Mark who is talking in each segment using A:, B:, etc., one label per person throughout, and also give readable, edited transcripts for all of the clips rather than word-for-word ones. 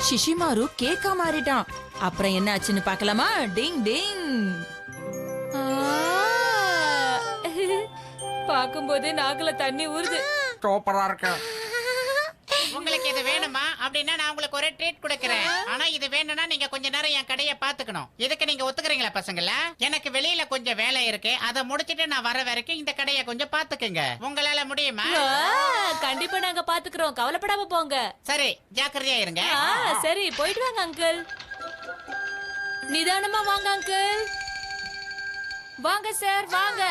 A: Shishimaru கேக்கா மாறிட்டான். அப்புறம் என்ன ஆச்சுன்னு பார்க்கலாமா? டிங் டிங்.
B: பாக்கும்போது நாக்குல தண்ணி ஊறுது.
C: சூப்பரா இருக்கு.
D: உங்களுக்கு இது வேணுமா அப்படின்னா நான் உங்களுக்கு ஒரு ட்ரீட் கொடுக்கறேன். ஆனா இது வேணும்னா நீங்க கொஞ்ச நேரம் என் கடையை பாத்துக்கணும். இதுக்கு நீங்க ஒத்துக்கிறீங்களா பசங்களா? எனக்கு வெளியில கொஞ்சம் வேலை இருக்கு, அதை முடிச்சிட்டு நான் வர வரைக்கும் இந்த கடையை கொஞ்சம் பாத்துக்குங்க. உங்களால முடியுமா?
B: கண்டிப்பா நாங்க பாத்துக்கிறோம், கவலைப்படாம போங்க.
D: சரி, ஜாக்கிரதையா இருங்க.
B: சரி, போயிட்டு வாங்க அங்கிள். நிதானமா வாங்க அங்கிள். வாங்க சார், வாங்க.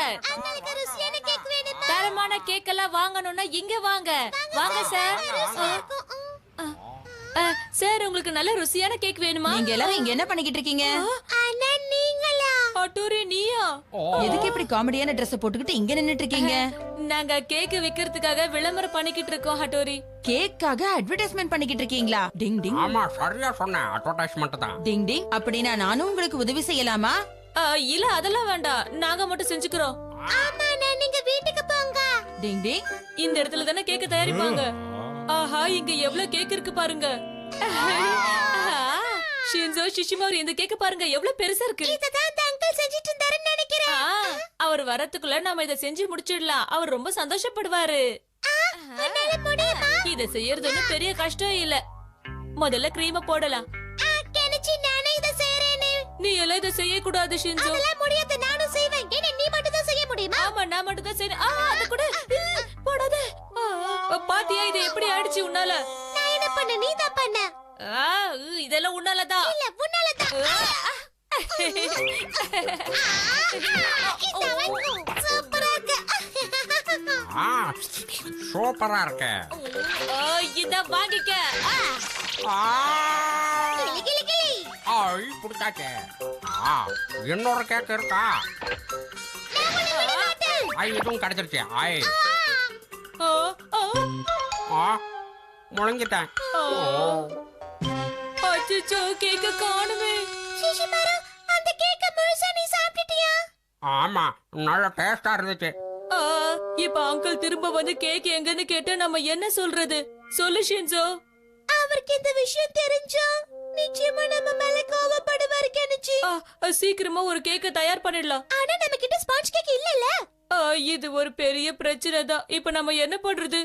B: தரமான கேக் எல்லாம் வாங்கணும்னா இங்க வாங்க. வாங்க சார். சார், உங்களுக்கு நல்ல ருசியான கேக் வேணுமா?
A: நீங்க எல்லாரும் இங்க என்ன பண்ணிக்கிட்டு இருக்கீங்க?
B: ஹட்டோரி, நீயா?
A: எதுக்கு இப்படி காமெடியான Dress போட்டுக்கிட்டு இங்க நின்னுட்டு இருக்கீங்க?
B: நாங்க கேக் விக்கிறதுக்காக விளம்பரம் பண்ணிக்கிட்டு இருக்கோம் ஹட்டோரி.
A: கேக்காக அட்வர்டைஸ்மென்ட் பண்ணிக்கிட்டு இருக்கீங்களா? டிங் டிங்.
C: ஆமா, சரியா சொன்னேன். அட்வர்டைஸ்மென்ட் தான்.
A: டிங் டிங். அப்படினா நானும் உங்களுக்கு உதவி செய்யலாமா?
B: இல்ல, அதெல்லாம் வேண்டாம், நாங்க மட்டும் செஞ்சுக்கிறோம்.
E: நீங்க வீட்டுக்கு போங்க.
A: டிங் டிங்.
B: இந்த இடத்துல தானே கேக்க தயாரிப்பாங்க. ஆஹா, இங்க எவ்வளவு கேக் இருக்கு பாருங்க. ஷின்சோ, ஷிஷிமாரு, இந்த கேக்க பாருங்க, எவ்வளவு பெருசா இருக்கு.
E: இததான் அந்த அங்கிள் செஞ்சிட்டு இருந்தாருன்னு நினைக்கிறேன்.
B: அவர் வரதுக்குள்ள நாம இத செஞ்சு முடிச்சிடலாம். அவர் ரொம்ப சந்தோஷப்படுவாரு.
E: உன்னால முடியுமா?
B: இத செய்யறது ஒண்ணும் பெரிய கஷ்டம் இல்ல. முதல்ல கிரீம போடலாம்.
E: கெனிச்சி, நானே இத செய்றேனே.
B: நீ எல்லாம் இத செய்ய கூடாது ஷின்சோ.
E: அதெல்லாம் முடியாது, நானும் செய்வேன். ஏன்னா நீ மட்டும் தான் செய்ய முடியுமா?
B: ஆமா, நான் மட்டும் தான் செய்றேன். அது கூட போடாத. பாத்தியா இது எப்படி ஆயிடுச்சு உன்னால?
E: நான் என்ன பண்ண? நீ தான் பண்ண.
B: இதெல்லாம் உன்னாலதான்.
E: இல்ல, உன்னாலதான். சூப்பரா இருக்கு.
C: சூப்பரா இருக்கு.
B: இத வாங்கிக்க.
E: கிளி கிளி கிளி.
C: ஐ, புடிச்சாச்சே. இன்னொரு கேக் இருக்கா? ஐ, இதுவும் கிடைச்சிருச்சு. ஐ, முழுங்கிட்டேன்.
B: அச்சச்சோ, கேக்க காணுமே.
E: ஷிஷிமாரு, அந்த கேக்க முழுசா நீ சாப்பிட்டியா?
C: ஆமா, நல்ல டேஸ்டா இருந்துச்சு.
B: இப்ப அங்கிள் திரும்ப வந்து கேக் எங்கன்னு கேட்டா நம்ம என்ன சொல்றது? சொல்லு ஷின்சோ.
E: அவருக்கு இந்த விஷயம் தெரிஞ்சா நிச்சயமா நம்ம மேல கோவப்படுவாரு கெனிச்சி.
B: சீக்கிரமா ஒரு கேக்க தயார் பண்ணிடலாம்.
E: ஆனா நம்ம கிட்ட ஸ்பாஞ்ச் கேக் இல்லல.
B: இது ஒரு பெரிய பிரச்சனை தான். இப்ப நம்ம என்ன பண்றது?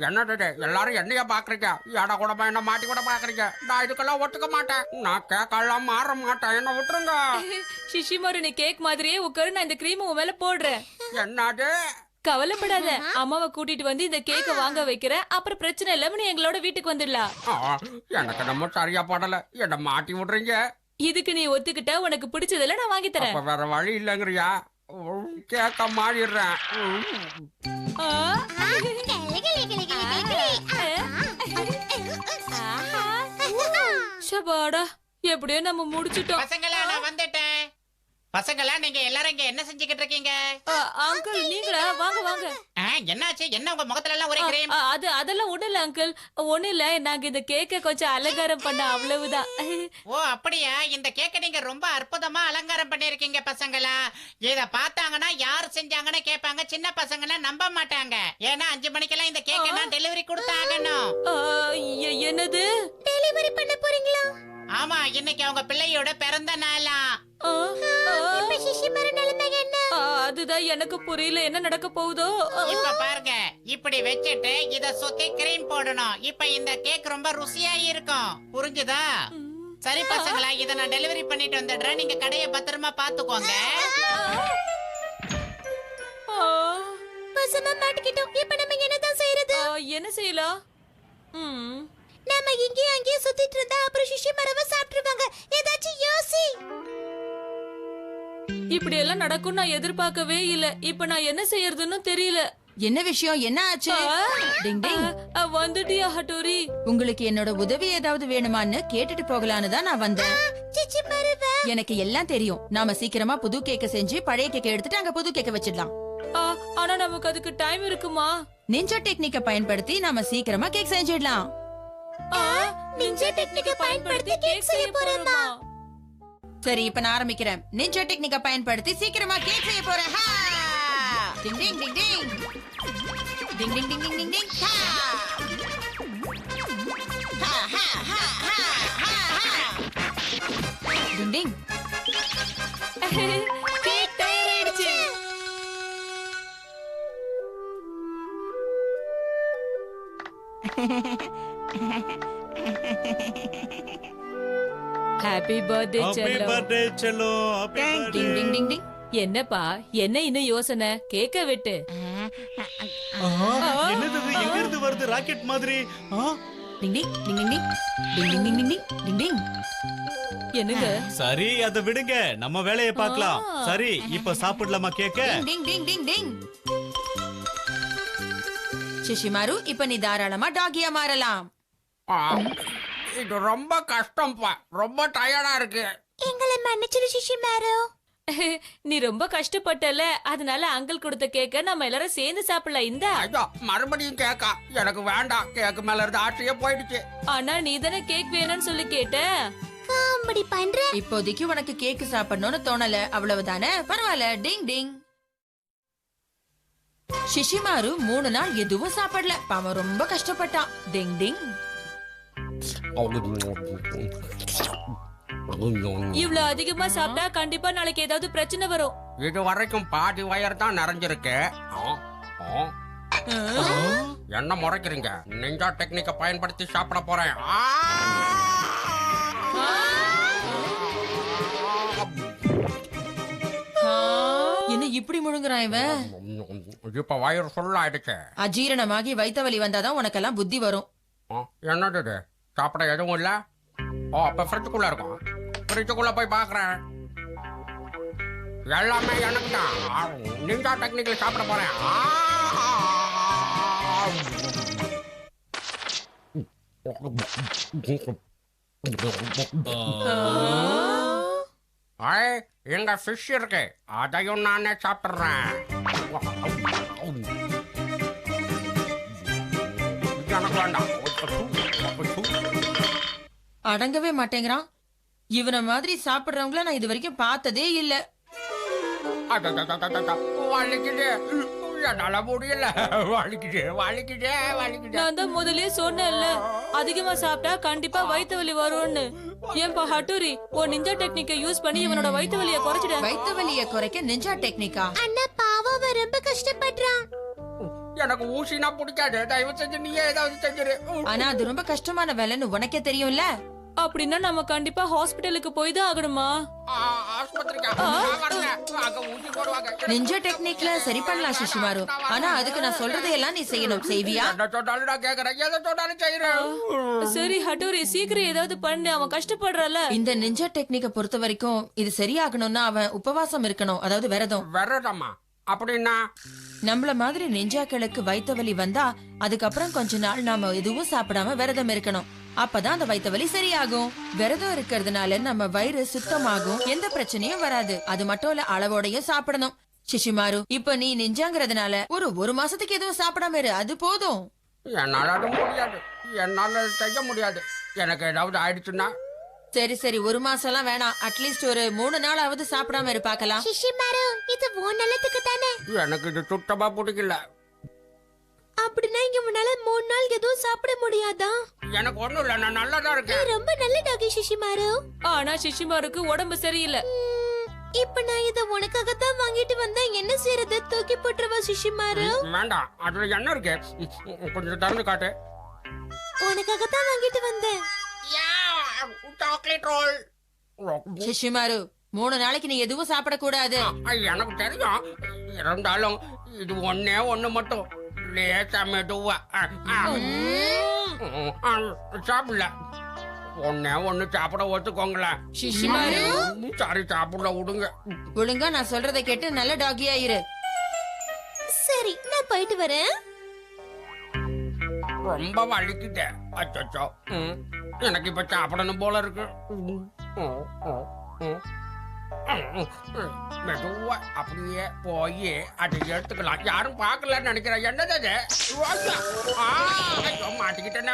C: என்னது எல்லாரும் என்னைய பாக்குறீங்க? எட கூடமா என்ன மாட்டி கூட பாக்குறீங்க? நான் இதுக்கெல்லாம் ஒத்துக்க மாட்டேன். நான் கேக்கெல்லாம் மாற மாட்டேன். என்ன விட்டுருங்க.
B: ஷிஷிமாரு, நீ கேக் மாதிரியே உட்காரு, நான் இந்த கிரீம் உன் மேல போடுறேன்.
C: என்னது?
B: கவலைப்படாத, அம்மாவை கூட்டிட்டு வந்து இந்த கேக்க வாங்க வைக்கிறேன். அப்புறம் பிரச்சனை இல்லாம நீ எங்களோட வீட்டுக்கு வந்துடலாம்.
C: எனக்கு நம்ம சரியா படல. என்ன மாட்டி விடுறீங்க.
B: இதுக்கு நீ ஒத்துக்கிட்ட உனக்கு பிடிச்சதெல்லாம் நான் வாங்கி தரேன்.
C: வேற வழி இல்லங்கறியா? கேக்க மாறிடுறேன்.
B: ஷபாடா, எப்படியோ நம்ம முடிச்சிட்டோம்.
D: பசங்களா, நான் வந்துட்டேன். பசங்களா, நீங்க எல்லாரும் இங்க என்ன செஞ்சுக்கிட்டு இருக்கீங்க?
B: அங்கிள், நீங்களா? வாங்க வாங்க.
D: என்னாச்சு? என்ன உங்க முகத்துல எல்லாம் ஒரே கிரீம்?
B: அதெல்லாம் ஒண்ணு இல்ல அங்கிள், ஒண்ணு இல்ல. நாங்க இந்த கேக்க கொஞ்சம் அலங்காரம் பண்ண, அவ்வளவுதான்.
D: ஓ, அப்படியா? இந்த கேக்க நீங்க ரொம்ப அற்புதமா அலங்காரம் பண்ணிருக்கீங்க பசங்களா. இத பார்த்தாங்கன்னா யார் செஞ்சாங்கன்னு கேட்பாங்க. சின்ன பசங்கன்னா நம்ப மாட்டாங்க. ஏன்னா 5 மணிக்கெல்லாம் இந்த கேக்க நான் டெலிவரி கொடுத்தாகணும்.
B: என்னது?
E: டெலிவரி பண்ண போறீங்களா?
D: ஆமா, இன்னைக்கு அவங்க பிள்ளையோட பிறந்த நாளா.
E: இப்ப ஷிஷிமாரு நிலைமை என்ன?
B: அதுதான் எனக்கு புரியல, என்ன நடக்க போகுதோ.
D: இப்ப பாருங்க, இப்படி வச்சிட்டு இத சுத்தி கிரீம் போடணும். இப்ப இந்த கேக் ரொம்ப ருசியா இருக்கும். புரிஞ்சுதா? சரி பசங்களா, இத நான் டெலிவரி பண்ணிட்டு வந்துடுறேன். நீங்க கடையை பத்திரமா பாத்துக்கோங்க.
E: பசமா மாட்டிக்கிட்டோம். இப்ப நம்ம என்னதான் செய்யறது?
B: என்ன செய்யலாம்?
E: நாம இங்கேயும் அங்கேயும் சுத்திட்டு இருந்தா அப்புறம் ஷிஷிமாருவை சாப்பிட்டுருவாங்க. ஏதாச்சும் யோசி.
B: இப்படி எல்லாம் நடக்கும் நான் எதிர்பார்க்கவே இல்ல. இப்ப நான் என்ன செய்யறதுன்னு தெரியல.
A: என்ன விஷயம்? என்ன ஆச்சு? டிங் டிங்.
B: வந்துட்டியா ஹட்டோரி?
A: உங்களுக்கு என்னோட உதவி ஏதாவது வேணுமான்னு கேட்டுட்டு போகலான்னு தான் நான் வந்தேன். எனக்கு எல்லாம் தெரியும். நாம சீக்கிரமா புது கேக்க செஞ்சு பழைய கேக்க எடுத்துட்டு அங்க புது கேக்க வச்சிடலாம்.
B: ஆனா நமக்கு அதுக்கு டைம் இருக்குமா?
A: நிஞ்சா டெக்னிக்க பயன்படுத்தி நாம சீக்கிரமா கேக் செஞ்சிடலாம்.
E: நிஞ்சா டெக்னிக்க பயன்படுத்தி கேக் செய்ய போறேமா?
A: சரி, இப்ப நான் ஆரம்பிக்கிறேன். நிஞ்சா டெக்னிக்க பயன்படுத்தி சீக்கிரமா கேக் செய்ய போறேன். டிங் டிங் டிங் டிங். டிங் டிங் டிங் டிங் டிங் டிங். டிங் டிங்.
B: கேக் தயாராயிடுச்சு. ஹாப்பி பர்த்டே
F: ஹாப்பி
B: செல்லம்.
F: பர்த்டே செல்லோ ஹாப்பி
A: டிங்
F: பர்த்டே
A: டிங் டிங் டிங்.
B: என்னப்பா என்ன இன்னும் யோசனை கேக்க விட்டு
F: என்னது இது? எங்க இருந்து வருது ராக்கெட் மாதிரி
A: டிங் டிங் டிங் டிங் டிங். டிங் டிங் டிங் டிங் டிங். டிங் டிங்.
B: என்னங்க
F: சரி அத விடுங்க நம்ம வேலையை பார்க்கலாம் சரி இப்ப சாப்பிடலாமா கேக்க
A: டிங் டிங் டிங் டிங். சிஷிமாரு இப்ப நீ தாராளமா டாகியா மாறலாம்.
C: ஆ, இது ரொம்ப கஷ்டம்ப்பா, ரொம்ப டயர்டா இருக்கு.
E: எங்களை மன்னிச்சிரு சிஷிமாரு.
B: நீ ரொம்ப கஷ்டப்பட்டல அதனால அங்கிள் கொடுத்த கேக்க நம்ம எல்லாரும் சேர்ந்து சாப்பிடலாம் இந்தா.
C: ஐயோ மறுபடியும் கேக்கா, எனக்கு வேண்டாம். கேக்கு மேல இருந்து ஆசையே போயிடுச்சு.
B: ஆனா நீ தானே கேக் வேணும்னு சொல்லி கேட்ட.
E: காமெடி பண்ற.
A: இப்போதைக்கு உனக்கு கேக்கு சாப்பிடணும்னு தோணல, அவ்வளவுதானே? பரவாயில்ல. டிங் டிங். சிஷிமாரு 3 நாள் எதுவும் சாப்பிடல, பாவம் ரொம்ப கஷ்டப்பட்டான். டிங் டிங்.
B: இவ்ளோ அதிகமா சாப்பிட்டா கண்டிப்பா நாளைக்கு ஏதாவது பிரச்சனை வரும்.
C: இது வரைக்கும் பாதி வயர் தான் நிறைஞ்சிருக்கு. ஆ, ஆ. என்ன முறைக்கிறீங்க? நிஞ்சா டெக்னிக்க பயன்படுத்தி சாப்பிட போறேன். ஆ!
A: என்ன இப்படி முழுங்குறான் இவன்?
C: இப்ப வயிறு ஃபுல் ஆயிடுச்சு.
A: அஜீரணமாகி வயித்த வலி வந்தாதான் உனக்கெல்லாம் புத்தி வரும்.
C: ஆ, என்னது இது? சாப்பிட எதுவும் இல்ல? ஓ, அப்ப ஃப்ரிட்ஜுக்குள்ள இருக்கும். ஃப்ரிட்ஜுக்குள்ள போய் பாக்குறேன். எல்லாமே எனக்கு தான். நிஞ்சா டெக்னிக்ல சாப்பிட போறேன். எங்க ஃபிஷ் இருக்கு, அதையும் நானே சாப்பிடுறேன். எனக்கு வேண்டாம்.
A: அடங்கவே மாட்டேங்கிறான். இவன மாதிரி சாப்பிடுறவங்கள நான் இது வரைக்கும் பார்த்ததே இல்ல.
C: வலிக்குது, என்னால முடியல. வலிக்குது வலிக்குது வலிக்குது.
B: நான் தான் முதல்லயே சொன்னேன்ல அதிகமா சாப்பிட்டா கண்டிப்பா வயித்து வலி வரும்னு. ஏன்பா ஹட்டூரி உன் நிஞ்சா டெக்னிக்கை யூஸ் பண்ணி இவனோட வயித்து வலியை குறைச்சிட.
A: வயித்த வலிய குறைக்க நிஞ்சா டெக்னிக்கா?
E: அண்ணா பாவம் அவன் ரொம்ப கஷ்டப்படுறான்.
C: எனக்கு ஊசினா பிடிக்காது. தயவு செஞ்சு நீயே ஏதாவது செஞ்சிரு.
A: ஆனா அது ரொம்ப கஷ்டமான வேலைன்னு உனக்கே தெரியும்ல.
B: அப்படின்னா நம்ம கண்டிப்பா ஹாஸ்பிடலுக்கு போய் தான் ஆகணுமா?
C: ஆஸ்பத்திரிக்கா? அங்க ஊசி போடுவாங்க.
A: நிஞ்சா டெக்னிக்ல சரி பண்ணலாம் சிஷிமாரு, ஆனா அதுக்கு நான் சொல்றதையெல்லாம் நீ செய்யணும். செய்வியா?
C: என்ன சொன்னாலும் நான் கேக்குறேன், எதை சொன்னாலும் செய்யறேன்.
B: சரி ஹட்டூரி சீக்கிரம் ஏதாவது பண்ணு, அவன் கஷ்டப்படுறல.
A: இந்த நிஞ்சா டெக்னிக்கை பொறுத்த வரைக்கும் இது சரியாகணும்னா அவன் உபவாசம் இருக்கணும், அதாவது விரதம்.
C: விரதமா? அப்படின்னா
A: நம்மள மாதிரி நெஞ்சாக்களுக்கு வயித்த வலி வந்தா அதுக்கப்புறம் கொஞ்ச நாள் நாம எதுவும் சாப்பிடாம விரதம் இருக்கணும். அப்பதான் அந்த வயித்த வலி சரியாகும். விரதம் இருக்கிறதுனால நம்ம வயிறு சுத்தமாகும், எந்த பிரச்சனையும் வராது. அது மட்டும் இல்ல, அளவோடையும் சாப்பிடணும். சிஷிமாரு இப்ப நீ நெஞ்சாங்கிறதுனால ஒரு மாசத்துக்கு எதுவும் சாப்பிடாம இரு, அது போதும்.
C: என்னால அது முடியாது. என்னால செய்ய முடியாது. எனக்கு ஏதாவது ஆயிடுச்சுன்னா?
A: சரி சரி, 1 மாசம்லாம் வேணாம், அட்லீஸ்ட் ஒரு 3 நாளாவது சாப்பிடாம இரு பாக்கலாம்.
E: சிஷிமாரு இது உன் நல்லதுக்கு தானே.
C: எனக்கு இது சுத்தமா பிடிக்கல.
E: அப்படின்னா இங்க முன்னால 3 நாள் எதுவும் சாப்பிட முடியாதா?
C: எனக்கு ஒண்ணும் இல்ல, நான் நல்லாதான் இருக்கேன்.
E: ரொம்ப நல்ல டாகி சிஷிமாரு.
B: ஆனா சிஷிமாருக்கு உடம்பு சரியில்லை.
E: இப்ப நான் இத உனக்காக தான் வாங்கிட்டு வந்தேன், என்ன செய்யறது? தூக்கி போட்டுருவா சிஷிமாரு.
C: வேண்டாம், அதுல என்ன இருக்கு? கொஞ்சம் திறந்து காட்டு.
E: உனக்காக தான் வாங்கிட்டு வந்தேன்.
C: Chocolate role.
A: சிஷிமாரு 3 நாளைக்கு நீ எதுவும் சாப்பிடக்கூடாது.
C: எனக்கு தெரியும். இருந்தாலும் இது ஒண்ணு மட்டும் லேசா மெதுவா. சாப்பிடல. ஒண்ணு சாப்பிட ஒத்துக்கோங்களேன்.
A: சிஷிமாரு
C: சரி சாப்பிட விடுங்க.
A: ஒழுங்கா நான் சொல்றதை கேட்டு நல்ல டாகியா இரு.
E: சரி நான் போயிட்டு வரேன்.
C: ரொம்ப வலிக்குது. அச்சோ, எனக்கு இப்ப சாப்பிடணும் போல இருக்கு. மெதுவா அப்படியே போய் அதை எடுத்துக்கலாம். யாரும் பார்க்கலன்னு நினைக்கிறேன். என்னது அது? ஐயோ, மாட்டிக்கிட்டேன்.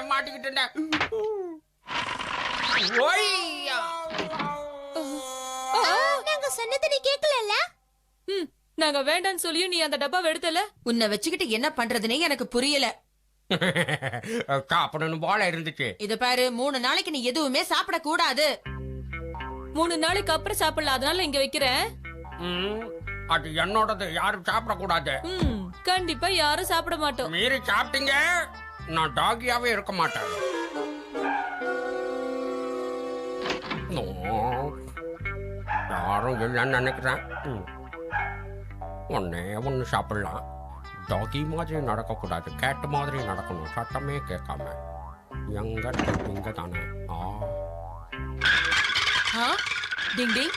E: நாங்க சொன்னதை நீ கேட்கலல்ல?
B: நாங்க வேண்டாம்னு சொல்லியும் நீ அந்த டப்பாவை எடுத்தல.
A: உன்னை வச்சுக்கிட்டு என்ன பண்றதுனே எனக்கு புரியல.
C: சாப்பிடணும் போல இருந்துச்சு.
A: இத பாரு, 3 நாளைக்கு நீ எதுவுமே சாப்பிட கூடாது.
B: 3 நாளைக்கு அப்புறம் சாப்பிடலாம், அதனால இங்க வைக்கிறேன்.
C: ம், அது என்னோடது, யாரும் சாப்பிடக்கூடாது.
B: கண்டிப்பா யாரும் சாப்பிட மாட்டோம்.
C: மீறி சாப்பிட்டீங்க நான் டாகியாவே இருக்க மாட்டேன். யாரும் இல்லைன்னு நினைக்கிறேன். ஒண்ணு சாப்பிடலாம். டாகி மாதிரி நடக்கக்கூடாது, கேட் மாதிரி நடக்கணும், சட்டமே கேட்காம. எங்க இங்க தானே.
A: டிங் டிங்.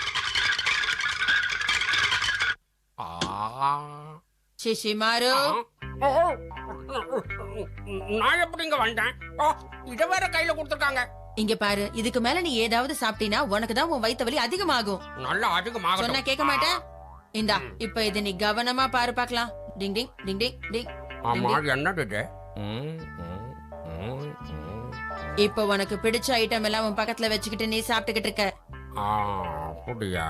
A: சிஷிமாரு,
C: நான் எப்படிங்க வந்தேன்? இத வேற கையில கொடுத்துருக்காங்க.
A: இங்க பாரு, இதுக்கு மேல நீ ஏதாவது சாப்பிட்டீனா உனக்கு தான் உன் வயித்து வலி அதிகமாகும்.
C: நல்லா அதிகமாக
A: சொன்னா கேட்க மாட்டேன். இந்தா, இப்ப இது நீ கவனமா பாரு பார்க்கலாம். டிங் டிங் டிங் டிங் டிங்.
C: ஆமா, என்னது இது?
A: இப்ப உனக்கு பிடிச்ச ஐட்டம் எல்லாம் உன் பக்கத்துல வச்சுக்கிட்டு நீ சாப்பிட்டுக்கிட்டு இருக்க.
C: அப்படியா?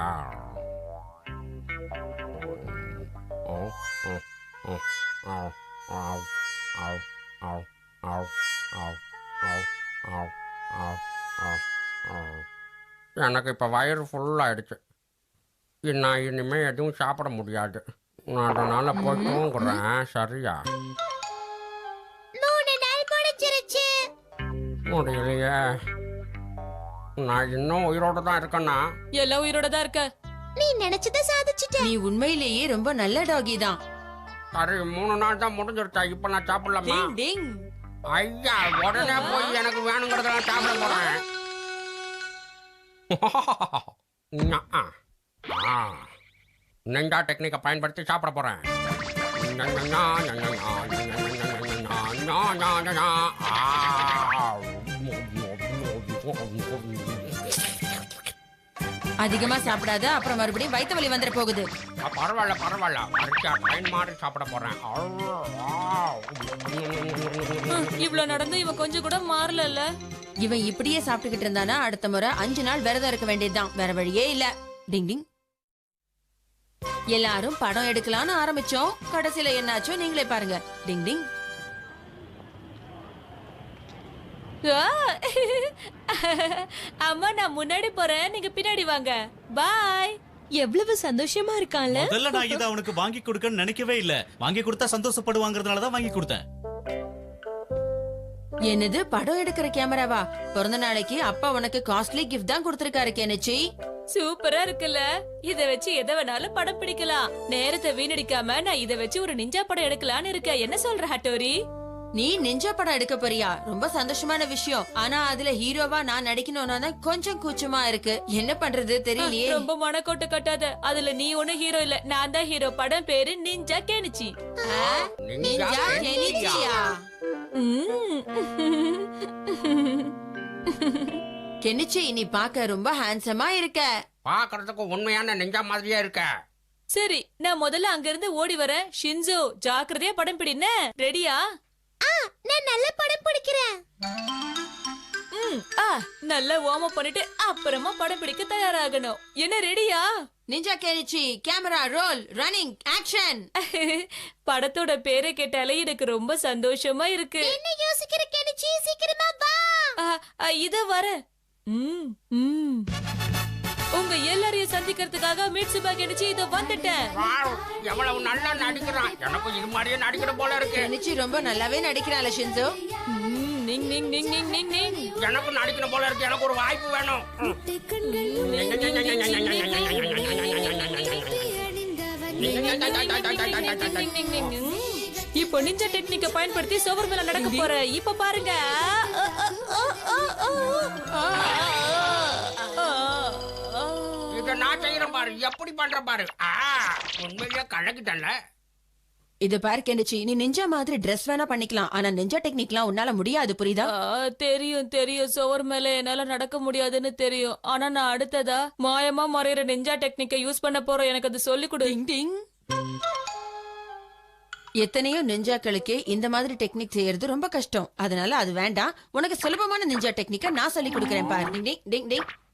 C: எனக்கு இப்ப வயிறு ஃபுல் ஆயிடுச்சு. நான் இனிமே எதுவும் சாப்பிட முடியாது. நான் அதனால போய் தூங்குறேன். சரியா?
E: 3 நாள் முடிஞ்சிருச்சு.
C: முடியலையே. நான் இன்னும் உயிரோட தான் இருக்கேன்னா?
B: எல்லாம் உயிரோட தான் இருக்க.
E: நீ நினைச்சத சாதிச்சிட்ட.
A: நீ உண்மையிலேயே ரொம்ப நல்ல டாகி தான்.
C: சரி, 3 நாள் தான் முடிஞ்சிருச்சா? இப்ப நான் சாப்பிடலாமா?
A: டிங் டிங்.
C: ஐயா, உடனே போய் எனக்கு வேணுங்கிறதெல்லாம் சாப்பிட போறேன். நிஞ்சா டெக்னிக்கை பயன்படுத்தி சாப்பிட போறேன்.
A: அதிகமா சாப்பிடாத, அப்புறம் மறுபடியும் வயித்து வலி வந்துட போகுது.
C: பரவாயில்ல பரவாயில்ல, பறிச்சா ட்ரெயின் மாதிரி சாப்பிட போறேன்.
B: இவ்வளவு நடந்து இவன் கொஞ்சம் கூட மாறல.
A: இவன் இப்படியே சாப்பிட்டுக்கிட்டு இருந்தானா அடுத்த முறை 5 நாள் விரதம் இருக்க வேண்டியதுதான். வேற வழியே இல்ல. டிங் டிங். எல்லாரும் படம் எடுக்கலாம்னு ஆரம்பிச்சோம். கடைசியில என்னாச்சோ நீங்களே பாருங்க. டிங் டிங்.
B: அம்மா, நான் முன்னாடி போறேன், நீங்க பின்னாடி வாங்க. பாய். எவ்வளவு சந்தோஷமா இருக்கான்ல.
F: முதல்ல நான் இதை அவனுக்கு வாங்கி கொடுக்கன்னு நினைக்கவே இல்ல. வாங்கி கொடுத்தா சந்தோஷப்படுவாங்கறதுனால தான் வாங்கி கொடுத்தேன்.
A: என்னது, படம் எடுக்கிற கேமராவா? பிறந்த நாளைக்கு அப்பா உனக்கு காஸ்ட்லி கிஃப்ட் தான் கொடுத்திருக்காரு கெனிச்சி.
B: சூப்பரா இருக்குல்ல. இத வச்சு எதை வேணாலும் படம் பிடிக்கலாம். நேரத்தை வீணடிக்காம நான் இத வச்சு ஒரு நிஞ்சா படம் எடுக்கலான்னு இருக்கேன். என்ன சொல்ற ஹட்டோரி?
A: நீ நிஞ்சா படம் எடுக்க போறியா? ரொம்ப சந்தோஷமான விஷயம். ஆனா அதுல ஹீரோவா நான் நடிக்கணும்னா தான் கொஞ்சம் கூச்சமா இருக்கு. என்ன பண்றது தெரியலையே.
B: ரொம்ப மனக்கோட்டை கட்டாத. அதுல நீ ஒண்ணு ஹீரோ இல்ல, நான் தான் ஹீரோ. படம் பேரு நிஞ்சா கெனிச்சி.
A: நிஞ்சா கெனிச்சியா? கெனிச்சி, நீ பாக்க ரொம்ப ஹேண்ட்ஸமா இருக்க.
C: பாக்குறதுக்கு உண்மையான நிஞ்சா மாதிரியே இருக்க.
B: சரி, நான் முதல்ல அங்க இருந்து ஓடி வரேன். ஷின்சோ, ஜாக்கிரதையா படம் பிடின. ரெடியா?
E: நான் நல்ல படம் பிடிக்கிறேன்.
B: நல்லா வார்ம் அப் பண்ணிட்டு அப்புறமா படம் பிடிக்க தயாராகணும். என்ன, ரெடியா?
A: Ninja Kenichi, camera role, running, action.
B: படத்தோட பேரை கேட்டாலே எனக்கு ரொம்ப சந்தோஷமா இருக்கு.
E: என்ன யோசிக்கிற கெனிச்சி? சீக்கிரமா வா.
B: இத வர. உங்க எல்லாரையும் சந்திக்கிறதுக்காக மிட்சுபா கெனிச்சி இத வந்துட்டேன்.
C: எவ்வளவு நல்லா நடிக்கிறான். எனக்கு இது மாதிரியே நடிக்கிற போல இருக்கு.
A: கெனிச்சி ரொம்ப நல்லாவே நடிக்கிறாள் ஷின்சோ.
B: நிங் நிங் நிங் நிங் நிங் நிங்.
C: எனக்கு நடிக்கிற போல இருக்கு. எனக்கு ஒரு வாய்ப்பு வேணும்.
B: இப்போ நிஞ்சா டெக்னிக்க பயன்படுத்தி சுவர் மேல நடக்க போற. இப்ப பாருங்க.
C: இத நான் செய்யறேன் பாரு, எப்படி பண்ற பாரு. உண்மையிலேயே கலக்கிட்டல.
A: இது பாரு கெனிச்சி, நீ நிஞ்சா மாதிரி Dress வேணா பண்ணிக்கலாம். ஆனா நிஞ்சா டெக்னிக்லாம் உன்னால முடியாது, புரியுதா?
B: தெரியும் தெரியும், சுவர் மேல என்னால நடக்க முடியாதுன்னு தெரியும். ஆனா நான் அடுத்ததா மாயமா மறையிற நிஞ்சா டெக்னிக்க யூஸ் பண்ண போறேன். எனக்கு அது சொல்லி கொடு.
A: எத்தனையோ நிஞ்சாக்களுக்கு இந்த மாதிரி டெக்னிக் செய்யறது ரொம்ப கஷ்டம். அதனால அது வேண்டாம். உனக்கு சுலபமான நிஞ்சா டெக்னிக்க நான் சொல்லி கொடுக்கறேன் பாரு. டிங் டிங் டிங் டிங்.